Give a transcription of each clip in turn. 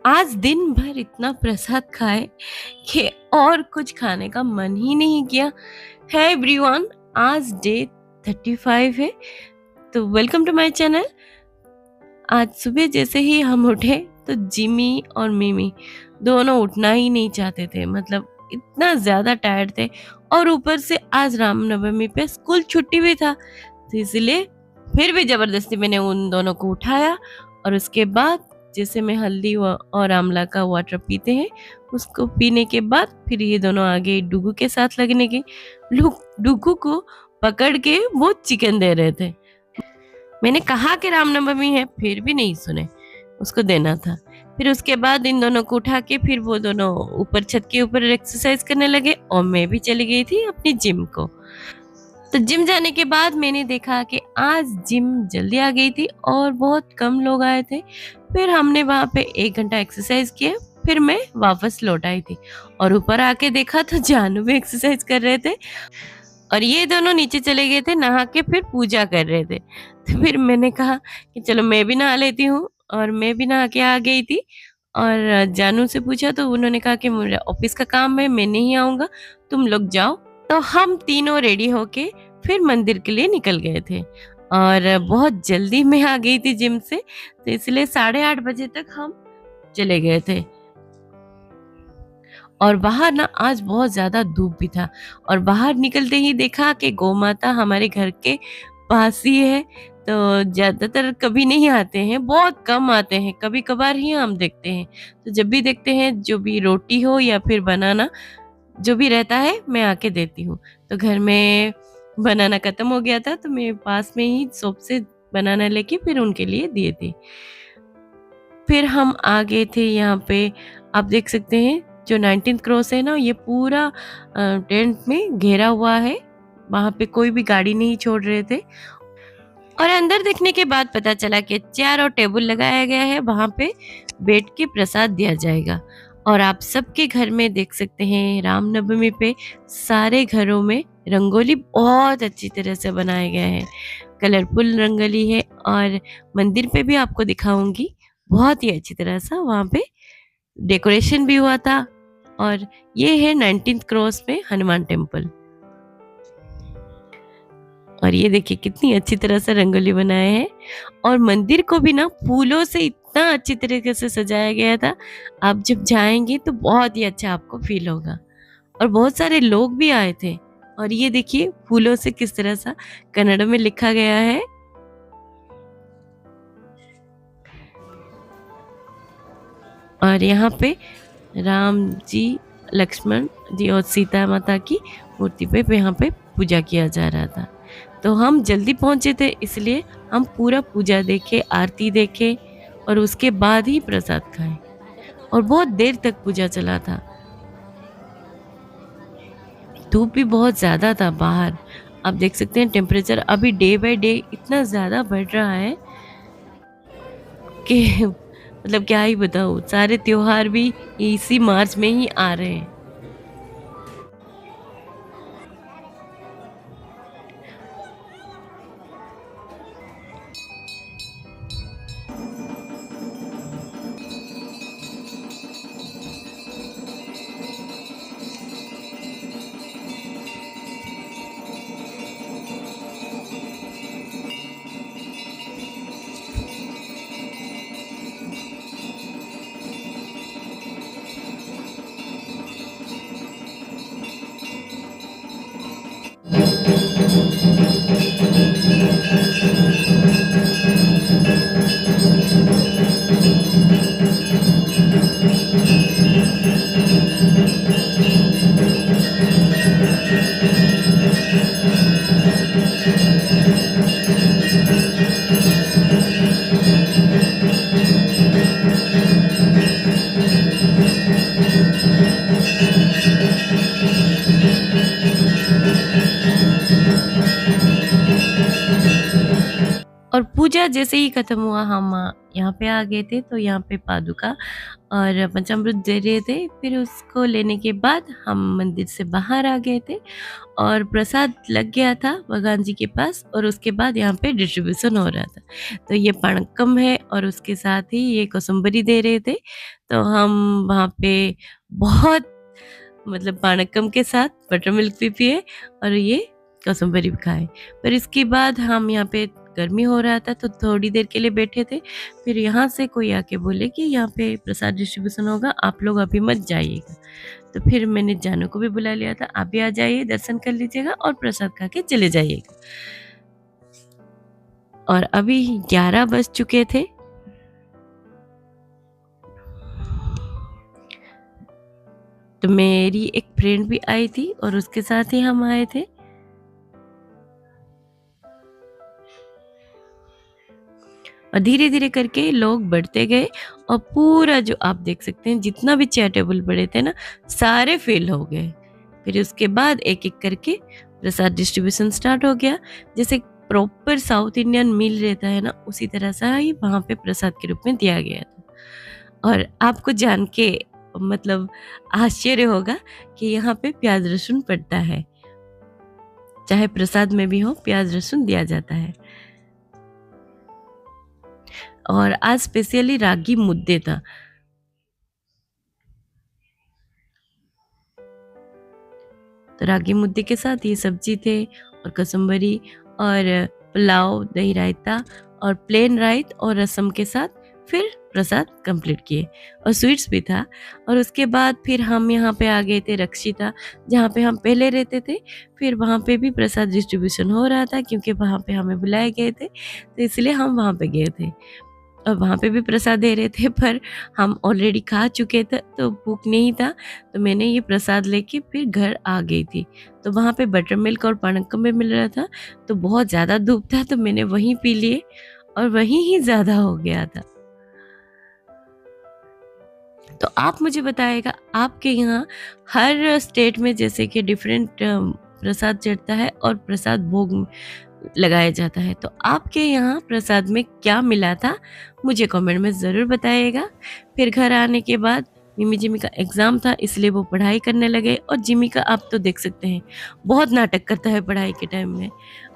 आज दिन भर इतना प्रसाद खाए कि और कुछ खाने का मन ही नहीं किया। है एवरीवन, आज डे 35 है। तो वेलकम टू माय चैनल। आज सुबह जैसे ही हम उठे तो जिमी और मिमी दोनों उठना ही नहीं चाहते थे। मतलब इतना ज्यादा टायर्ड थे, और ऊपर से आज रामनवमी पे स्कूल छुट्टी भी था, तो इसलिए फिर भी जबरदस्ती मैंने उन दोनों को उठाया। और उसके बाद जैसे में हल्दी और आंवला का वाटर पीते हैं, उसको पीने के बाद फिर ये दोनों आगे डुगू के साथ लगने के। डुगू को पकड़ के वो चिकन दे रहे थे। मैंने कहा कि रामनवमी है, फिर भी नहीं सुने, उसको देना था। फिर उसके बाद इन दोनों को उठा के फिर वो दोनों ऊपर छत के ऊपर एक्सरसाइज करने लगे, और मैं भी चली गई थी अपनी जिम को। तो जिम जाने के बाद मैंने देखा कि आज जिम जल्दी आ गई थी और बहुत कम लोग आए थे। फिर हमने वहाँ पे 1 घंटा एक्सरसाइज किया, फिर मैं वापस लौट आई थी। और ऊपर आके देखा तो जानू भी एक्सरसाइज कर रहे थे, और ये दोनों नीचे चले गए थे नहा के, फिर पूजा कर रहे थे। तो फिर मैंने कहा कि चलो मैं भी नहा लेती हूँ, और मैं भी नहा के आ गई थी। और जानू से पूछा तो उन्होंने कहा कि मेरा ऑफिस का काम है, मैं नहीं आऊँगा, तुम लोग जाओ। तो हम तीनों रेडी होके फिर मंदिर के लिए निकल गए थे। और बहुत जल्दी मैं आ गई थी जिम से, तो इसलिए 8:30 बजे तक हम चले गए थे। और बाहर ना आज बहुत ज्यादा धूप भी था, और बाहर निकलते ही देखा कि गौ माता हमारे घर के पास ही है। तो ज्यादातर कभी नहीं आते हैं, बहुत कम आते हैं, कभी कभार ही हम देखते हैं। तो जब भी देखते हैं, जो भी रोटी हो या फिर बनाना जो भी रहता है, मैं आके देती हूँ। तो घर में बनाना खत्म हो गया था, तो मैं पास में ही शॉप से बनाना लेके फिर उनके लिए दिए थे। फिर हम आ गए थे यहाँ पे। आप देख सकते हैं जो 19th क्रॉस है ना, ये पूरा टेंट में घेरा हुआ है। वहाँ पे कोई भी गाड़ी नहीं छोड़ रहे थे। और अंदर देखने के बाद पता चला कि चेयर और टेबल लगाया गया है, वहाँ पे बैठ के प्रसाद दिया जाएगा। और आप सबके घर में देख सकते हैं रामनवमी पे सारे घरों में रंगोली बहुत अच्छी तरह से बनाया गया है, कलरफुल रंगोली है। और मंदिर पे भी आपको दिखाऊंगी, बहुत ही अच्छी तरह से वहाँ पे डेकोरेशन भी हुआ था। और ये है 19th क्रॉस में हनुमान टेम्पल। और ये देखिए कितनी अच्छी तरह से रंगोली बनाए हैं, और मंदिर को भी ना फूलों से इतना अच्छी तरीके से सजाया गया था। आप जब जाएंगे तो बहुत ही अच्छा आपको फील होगा। और बहुत सारे लोग भी आए थे। और ये देखिए फूलों से किस तरह सा कन्नड़ में लिखा गया है। और यहाँ पे राम जी, लक्ष्मण जी और सीता माता की मूर्ति पे यहाँ पे पूजा किया जा रहा था। तो हम जल्दी पहुंचे थे, इसलिए हम पूरा पूजा देखे, आरती देखे, और उसके बाद ही प्रसाद खाए। और बहुत देर तक पूजा चला था। धूप भी बहुत ज्यादा था बाहर। आप देख सकते हैं टेम्परेचर अभी डे बाय डे इतना ज्यादा बढ़ रहा है कि मतलब क्या ही बताऊँ, सारे त्योहार भी इसी मार्च में ही आ रहे हैं। पूजा जैसे ही खत्म हुआ हम यहाँ पे आ गए थे। तो यहाँ पे पादुका और पंचामृत दे रहे थे। फिर उसको लेने के बाद हम मंदिर से बाहर आ गए थे और प्रसाद लग गया था भगवान जी के पास और उसके बाद यहाँ पे डिस्ट्रीब्यूशन हो रहा था। तो ये पणकम है और उसके साथ ही ये कोसुम्बरी दे रहे थे। तो हम वहाँ पे बहुत मतलब पानकम के साथ बटर मिल्क भी पिए और ये कोसुम्बरी भी खाए। पर इसके बाद हम यहाँ पे गर्मी हो रहा था तो थोड़ी देर के लिए बैठे थे। फिर यहाँ से कोई आके बोले कि यहाँ पे प्रसाद डिस्ट्रीब्यूशन होगा, आप लोग अभी मत जाइएगा। तो फिर मैंने जानू को भी बुला लिया था, आप भी आ जाइए, दर्शन कर लीजिएगा और प्रसाद खा के चले जाइएगा। और अभी 11 बज चुके थे। तो मेरी एक फ्रेंड भी आई थी और उसके साथ ही हम आए थे। और धीरे धीरे करके लोग बढ़ते गए और पूरा जो आप देख सकते हैं जितना भी चेयर टेबल पड़े थे ना, सारे फिल हो गए। फिर उसके बाद एक एक करके प्रसाद डिस्ट्रीब्यूशन स्टार्ट हो गया। जैसे प्रॉपर साउथ इंडियन मील रहता है ना, उसी तरह से ही वहाँ पे प्रसाद के रूप में दिया गया था। और आपको जान के मतलब आश्चर्य होगा कि यहाँ पे प्याज लहसुन पड़ता है, चाहे प्रसाद में भी हो प्याज लहसुन दिया जाता है। और आज स्पेशली रागी मुद्दे था। तो रागी मुद्दे के साथ ये सब्जी थे और कचुम्बरी और पुलाव, दही रायता और प्लेन राइस और रसम के साथ फिर प्रसाद कंप्लीट किए और स्वीट्स भी था। और उसके बाद फिर हम यहाँ पे आ गए थे रक्षिता, जहाँ पे हम पहले रहते थे। फिर वहाँ पे भी प्रसाद डिस्ट्रीब्यूशन हो रहा था क्योंकि वहाँ पे हमें बुलाए गए थे, तो इसलिए हम वहाँ पे गए थे। और वहाँ पे भी प्रसाद दे रहे थे, पर हम ऑलरेडी खा चुके थे तो भूख नहीं था। तो मैंने ये प्रसाद लेके फिर घर आ गई थी। तो वहाँ पे बटर मिल्क और पानकम भी मिल रहा था, तो बहुत ज़्यादा धूप था तो मैंने वहीं पी लिए और वहीं ही ज़्यादा हो गया था। तो आप मुझे बताइएगा आपके यहाँ हर स्टेट में जैसे कि डिफरेंट प्रसाद चढ़ता है और प्रसाद भोग लगाया जाता है, तो आपके यहाँ प्रसाद में क्या मिला था मुझे कमेंट में ज़रूर बताइएगा। फिर घर आने के बाद मिमी जिमी का एग्ज़ाम था, इसलिए वो पढ़ाई करने लगे। और जिमी का आप तो देख सकते हैं बहुत नाटक करता है पढ़ाई के टाइम में।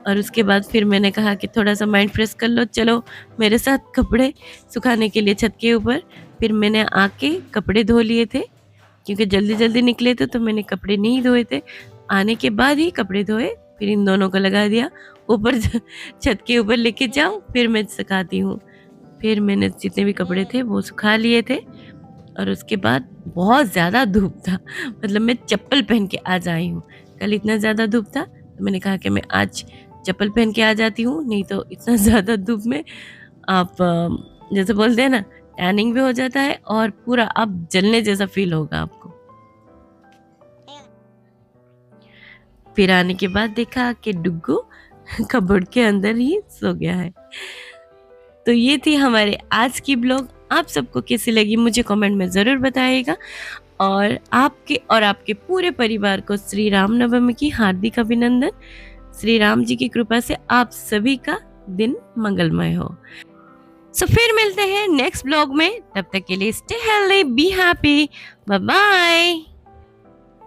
और उसके बाद फिर मैंने कहा कि थोड़ा सा माइंड फ्रेश कर लो, चलो मेरे साथ कपड़े सुखाने के लिए छत के ऊपर। फिर मैंने आके कपड़े धो लिए थे क्योंकि जल्दी जल्दी निकले थे तो मैंने कपड़े नहीं धोए थे। आने के बाद ही कपड़े धोए, फिर इन दोनों को लगा दिया ऊपर छत के ऊपर लेके जाओ, फिर मैं सुखाती हूँ। फिर मैंने जितने भी कपड़े थे वो सुखा लिए थे। और उसके बाद बहुत ज़्यादा धूप था, मतलब मैं चप्पल पहन के आज आई हूँ। कल इतना ज़्यादा धूप था तो मैंने कहा कि मैं आज चप्पल पहन के आ जाती हूँ, नहीं तो इतना ज़्यादा धूप में आप जैसे बोलते हैं ना टैनिंग भी हो जाता है और पूरा आप जलने जैसा फील होगा आपको। फिर आने के बाद देखा कि डुग्गू कबर्ड के अंदर ही सो गया है। तो ये थी हमारे आज की ब्लॉग। आप सबको कैसी लगी मुझे कमेंट में ज़रूर बताइएगा। और आपके पूरे परिवार को श्री राम नवमी की हार्दिक अभिनंदन। श्री राम जी की कृपा से आप सभी का दिन मंगलमय हो। सो फिर मिलते हैं नेक्स्ट ब्लॉग में, तब तक के लिए stay healthy, be happy, bye bye.